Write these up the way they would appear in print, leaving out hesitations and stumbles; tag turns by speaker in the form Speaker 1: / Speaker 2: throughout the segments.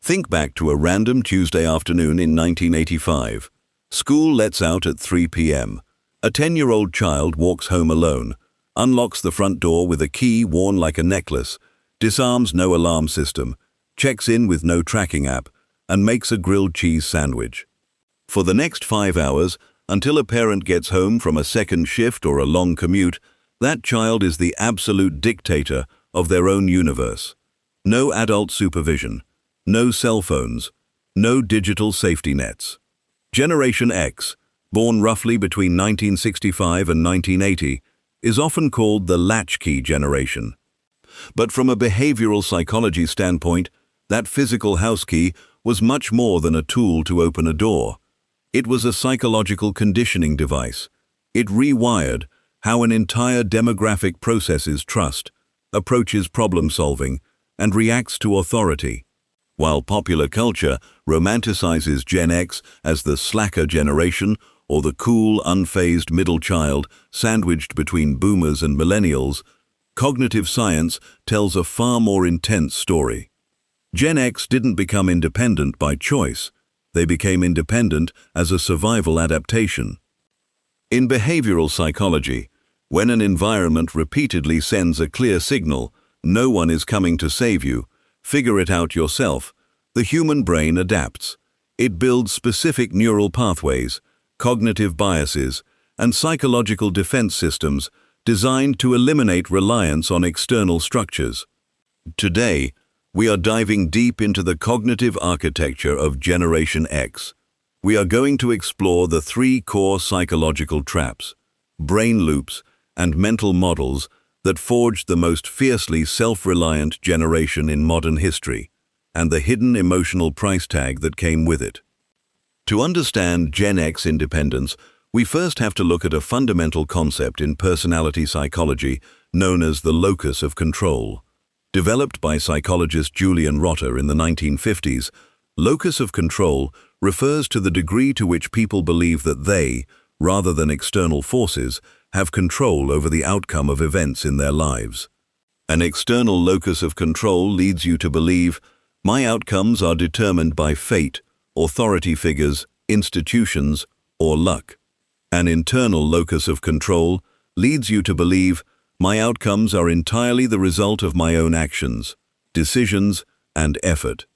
Speaker 1: Think back to a random Tuesday afternoon in 1985. School lets out at 3 p.m. A 10-year-old child walks home alone, unlocks the front door with a key worn like a necklace, disarms no alarm system, checks in with no tracking app, and makes a grilled cheese sandwich. For the next 5 hours, until a parent gets home from a second shift or a long commute, that child is the absolute dictator of their own universe. No adult supervision, no cell phones, no digital safety nets. Generation X, born roughly between 1965 and 1980, is often called the latchkey generation. But from a behavioral psychology standpoint, that physical house key was much more than a tool to open a door. It was a psychological conditioning device. It rewired how an entire demographic processes trust, approaches problem-solving, and reacts to authority. While popular culture romanticizes Gen X as the slacker generation or the cool, unfazed middle child sandwiched between boomers and millennials, cognitive science tells a far more intense story. Gen X didn't become independent by choice. They became independent as a survival adaptation. In behavioral psychology, when an environment repeatedly sends a clear signal, no one is coming to save you, figure it out yourself, the human brain adapts. It builds specific neural pathways, cognitive biases, and psychological defense systems designed to eliminate reliance on external structures. Today, we are diving deep into the cognitive architecture of Generation X. We are going to explore the 3 core psychological traps, brain loops, and mental models that forged the most fiercely self-reliant generation in modern history, and the hidden emotional price tag that came with it. To understand Gen X independence, we first have to look at a fundamental concept in personality psychology known as the locus of control. Developed by psychologist Julian Rotter in the 1950s, locus of control refers to the degree to which people believe that they, rather than external forces, have control over the outcome of events in their lives. An external locus of control leads you to believe, my outcomes are determined by fate, authority figures, institutions, or luck. An internal locus of control leads you to believe, my outcomes are entirely the result of my own actions, decisions, and effort.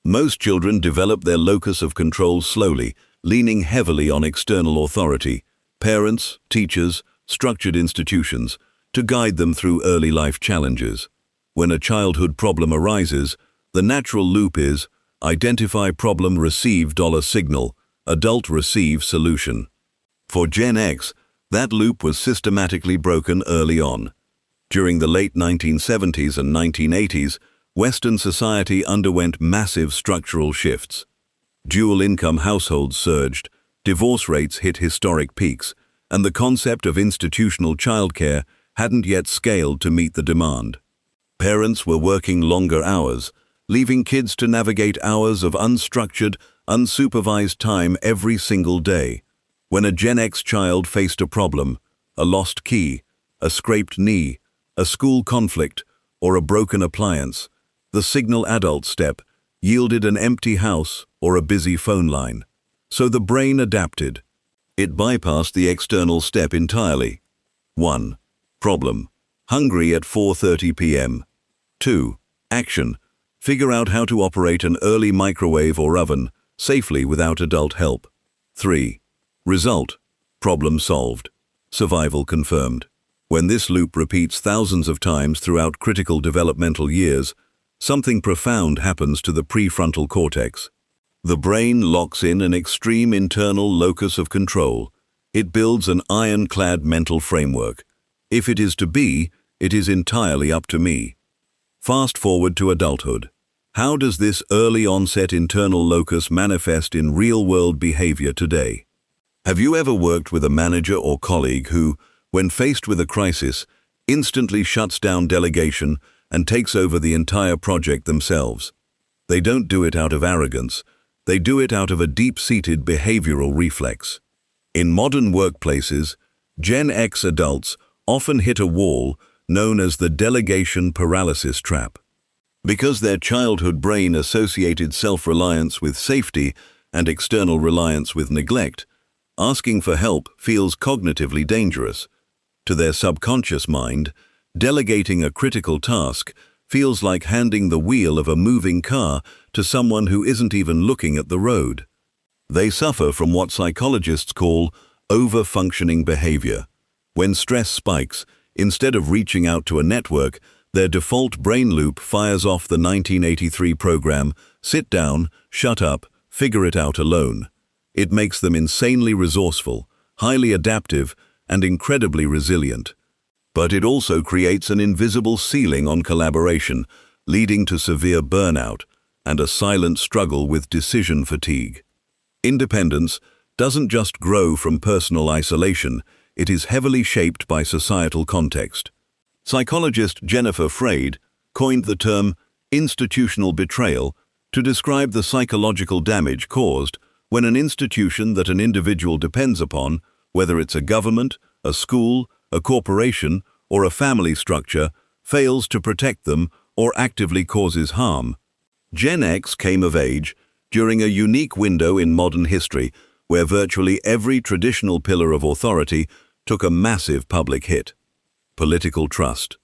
Speaker 1: Most children develop their locus of control slowly, leaning heavily on external authority, parents, teachers, structured institutions, to guide them through early life challenges. When a childhood problem arises, the natural loop is, identify problem, receive $signal, adult receive solution. For Gen X, that loop was systematically broken early on. During the late 1970s and 1980s, Western society underwent massive structural shifts. Dual-income households surged, divorce rates hit historic peaks, and the concept of institutional childcare hadn't yet scaled to meet the demand. Parents were working longer hours, leaving kids to navigate hours of unstructured, unsupervised time every single day. When a Gen X child faced a problem, a lost key, a scraped knee, a school conflict, or a broken appliance, the signal adult step yielded an empty house or a busy phone line. So the brain adapted. It bypassed the external step entirely. 1. Problem. Hungry at 4:30 p.m. 2. Action. Figure out how to operate an early microwave or oven safely without adult help. 3. Result. Problem solved. Survival confirmed. When this loop repeats thousands of times throughout critical developmental years, something profound happens to the prefrontal cortex. The brain locks in an extreme internal locus of control. It builds an ironclad mental framework. If it is to be, it is entirely up to me. Fast forward to adulthood. How does this early-onset internal locus manifest in real-world behavior today? Have you ever worked with a manager or colleague who, when faced with a crisis, instantly shuts down delegation and takes over the entire project themselves? They don't do it out of arrogance. They do it out of a deep-seated behavioral reflex. In modern workplaces, Gen X adults often hit a wall known as the delegation paralysis trap. Because their childhood brain associated self-reliance with safety and external reliance with neglect, asking for help feels cognitively dangerous. To their subconscious mind, delegating a critical task feels like handing the wheel of a moving car to someone who isn't even looking at the road. They suffer from what psychologists call over-functioning behavior. When stress spikes, instead of reaching out to a network, their default brain loop fires off the 1983 program, "Sit down, shut up, figure it out alone." It makes them insanely resourceful, highly adaptive, and incredibly resilient. But it also creates an invisible ceiling on collaboration, leading to severe burnout and a silent struggle with decision fatigue. Independence doesn't just grow from personal isolation, it is heavily shaped by societal context. Psychologist Jennifer Freyd coined the term institutional betrayal to describe the psychological damage caused when an institution that an individual depends upon, whether it's a government, a school, a corporation, or a family structure, fails to protect them or actively causes harm. Gen X came of age during a unique window in modern history where virtually every traditional pillar of authority took a massive public hit. Political trust.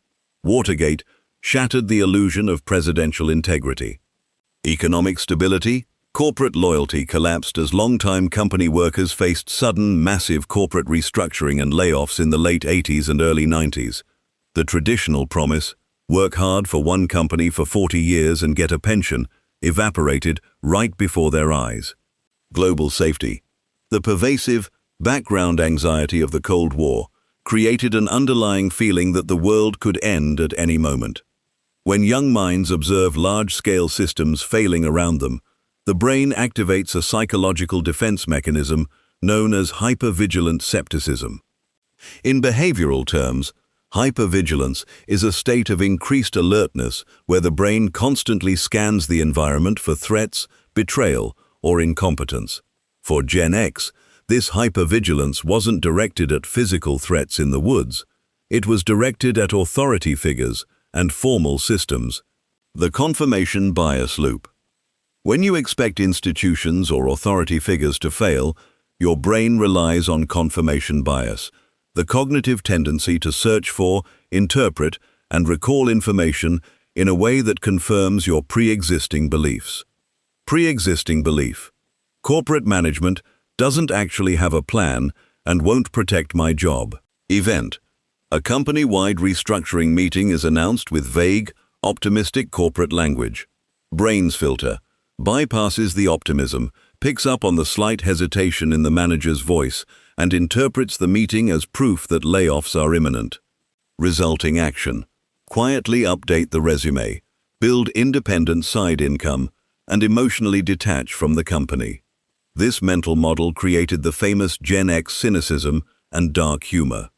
Speaker 1: Watergate shattered the illusion of presidential integrity. Economic stability. Corporate loyalty collapsed as longtime company workers faced sudden, massive corporate restructuring and layoffs in the late 80s and early 90s. The traditional promise, work hard for one company for 40 years and get a pension, evaporated right before their eyes. Global safety. The pervasive, background anxiety of the Cold War created an underlying feeling that the world could end at any moment. When young minds observe large-scale systems failing around them, the brain activates a psychological defense mechanism known as hyper-vigilant skepticism. In behavioral terms, hyper-vigilance is a state of increased alertness where the brain constantly scans the environment for threats, betrayal, or incompetence. For Gen X, this hyper-vigilance wasn't directed at physical threats in the woods. It was directed at authority figures and formal systems. The confirmation bias loop. When you expect institutions or authority figures to fail, your brain relies on confirmation bias, the cognitive tendency to search for, interpret, and recall information in a way that confirms your pre-existing beliefs. Pre-existing belief. Corporate management doesn't actually have a plan and won't protect my job. Event. A company-wide restructuring meeting is announced with vague, optimistic corporate language. Brains filter. Bypasses the optimism, picks up on the slight hesitation in the manager's voice, and interprets the meeting as proof that layoffs are imminent. Resulting action. Quietly update the resume, build independent side income, and emotionally detach from the company. This mental model created the famous Gen X cynicism and dark humor.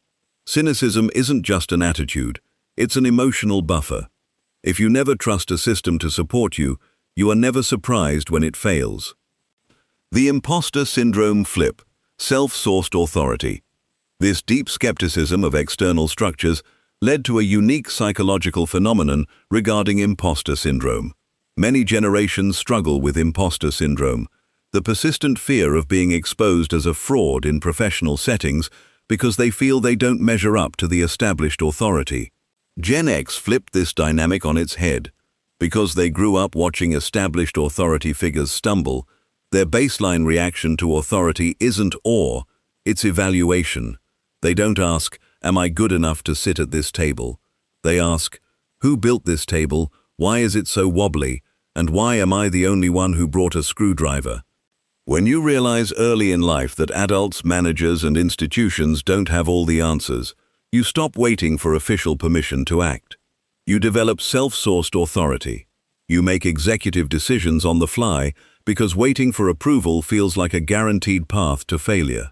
Speaker 1: Cynicism isn't just an attitude, it's an emotional buffer. If you never trust a system to support you, you are never surprised when it fails. The imposter syndrome flip, self-sourced authority. This deep skepticism of external structures led to a unique psychological phenomenon regarding imposter syndrome. Many generations struggle with imposter syndrome, the persistent fear of being exposed as a fraud in professional settings because they feel they don't measure up to the established authority. Gen X flipped this dynamic on its head. Because they grew up watching established authority figures stumble, their baseline reaction to authority isn't awe, it's evaluation. They don't ask, "Am I good enough to sit at this table?" They ask, "Who built this table? Why is it so wobbly? And why am I the only one who brought a screwdriver?" When you realize early in life that adults, managers, and institutions don't have all the answers, you stop waiting for official permission to act. You develop self-sourced authority. You make executive decisions on the fly because waiting for approval feels like a guaranteed path to failure.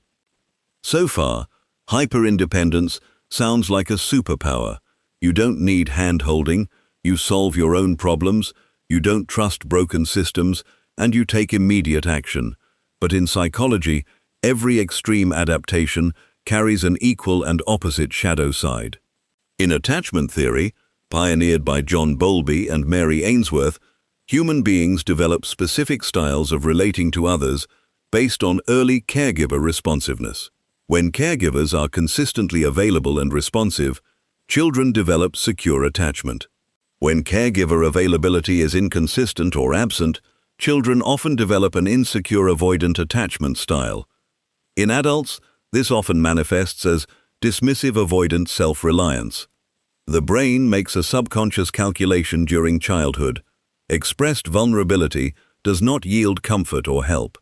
Speaker 1: So far, hyper-independence sounds like a superpower. You don't need hand-holding, you solve your own problems, you don't trust broken systems, and you take immediate action. But in psychology, every extreme adaptation carries an equal and opposite shadow side. In attachment theory, pioneered by John Bowlby and Mary Ainsworth, human beings develop specific styles of relating to others based on early caregiver responsiveness. When caregivers are consistently available and responsive, children develop secure attachment. When caregiver availability is inconsistent or absent, children often develop an insecure avoidant attachment style. In adults, this often manifests as dismissive-avoidant self-reliance. The brain makes a subconscious calculation during childhood. Expressed vulnerability does not yield comfort or help.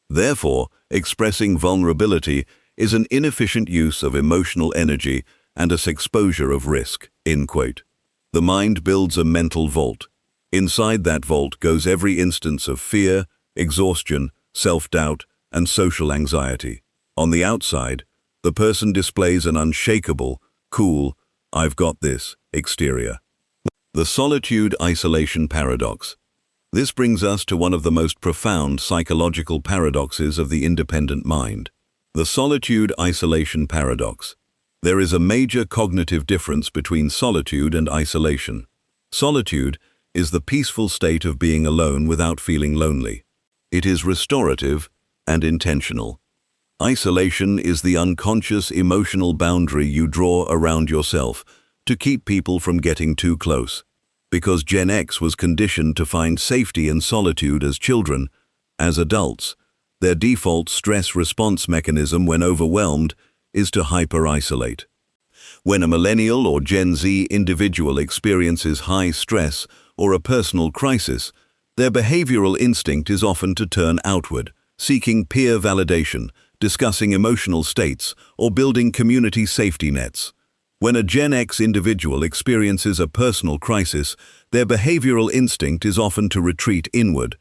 Speaker 1: Therefore, expressing vulnerability is an inefficient use of emotional energy and a exposure of risk. End quote. The mind builds a mental vault. Inside that vault goes every instance of fear, exhaustion, self-doubt, and social anxiety. On the outside, the person displays an unshakable, cool, "I've got this" exterior. The solitude-isolation paradox. This brings us to one of the most profound psychological paradoxes of the independent mind. The solitude-isolation paradox. There is a major cognitive difference between solitude and isolation. Solitude is the peaceful state of being alone without feeling lonely. It is restorative and intentional. Isolation is the unconscious emotional boundary you draw around yourself to keep people from getting too close. Because Gen X was conditioned to find safety in solitude as children, as adults, their default stress response mechanism when overwhelmed is to hyper-isolate. When a millennial or Gen Z individual experiences high stress or a personal crisis, their behavioral instinct is often to turn outward, seeking peer validation, discussing emotional states, or building community safety nets. When a Gen X individual experiences a personal crisis, their behavioral instinct is often to retreat inward.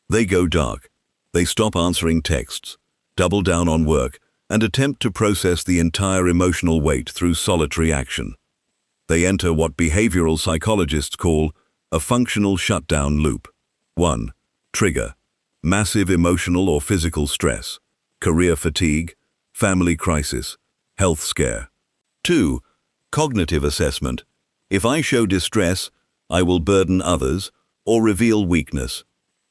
Speaker 1: They go dark. They stop answering texts, double down on work, and attempt to process the entire emotional weight through solitary action. They enter what behavioral psychologists call a functional shutdown loop. 1. Trigger: massive emotional or physical stress, career fatigue, family crisis, health scare. 2. Cognitive assessment: if I show distress, I will burden others or reveal weakness.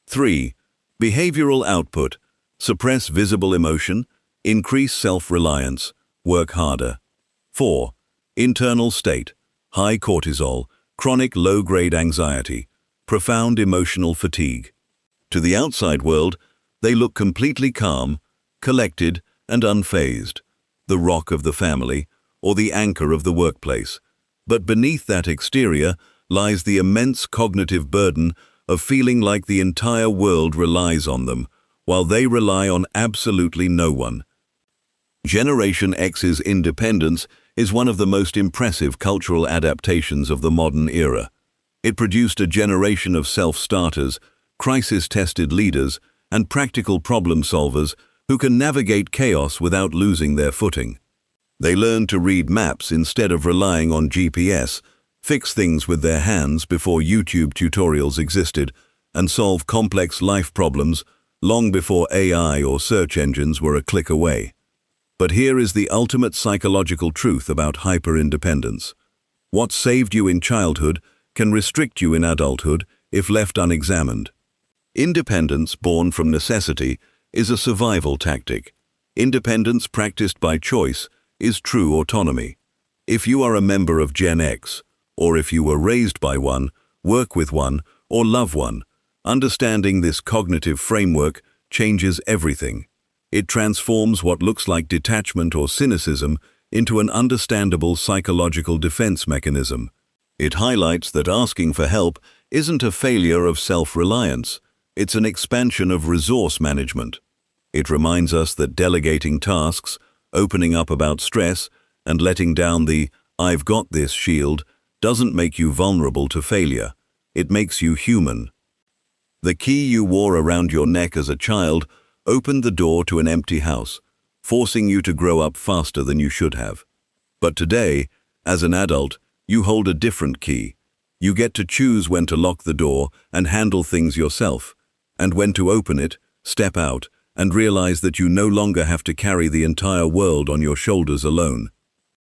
Speaker 1: 3. Behavioral output: suppress visible emotion, increase self-reliance, work harder. 4. Internal state: high cortisol, chronic low-grade anxiety, profound emotional fatigue. To the outside world, they look completely calm, collected, and unfazed, the rock of the family, or the anchor of the workplace. But beneath that exterior lies the immense cognitive burden of feeling like the entire world relies on them, while they rely on absolutely no one. Generation X's independence is one of the most impressive cultural adaptations of the modern era. It produced a generation of self-starters, crisis-tested leaders, and practical problem solvers who can navigate chaos without losing their footing. They learned to read maps instead of relying on GPS, fix things with their hands before YouTube tutorials existed, and solve complex life problems long before AI or search engines were a click away. But here is the ultimate psychological truth about hyper-independence. What saved you in childhood can restrict you in adulthood if left unexamined. Independence born from necessity is a survival tactic. Independence practiced by choice is true autonomy. If you are a member of Gen X, or if you were raised by one, work with one, or love one, understanding this cognitive framework changes everything. It transforms what looks like detachment or cynicism into an understandable psychological defense mechanism. It highlights that asking for help isn't a failure of self-reliance, it's an expansion of resource management. It reminds us that delegating tasks, opening up about stress, and letting down the "I've got this" shield doesn't make you vulnerable to failure. It makes you human. The key you wore around your neck as a child opened the door to an empty house, forcing you to grow up faster than you should have. But today, as an adult, you hold a different key. You get to choose when to lock the door and handle things yourself, and when to open it, step out, and realize that you no longer have to carry the entire world on your shoulders alone.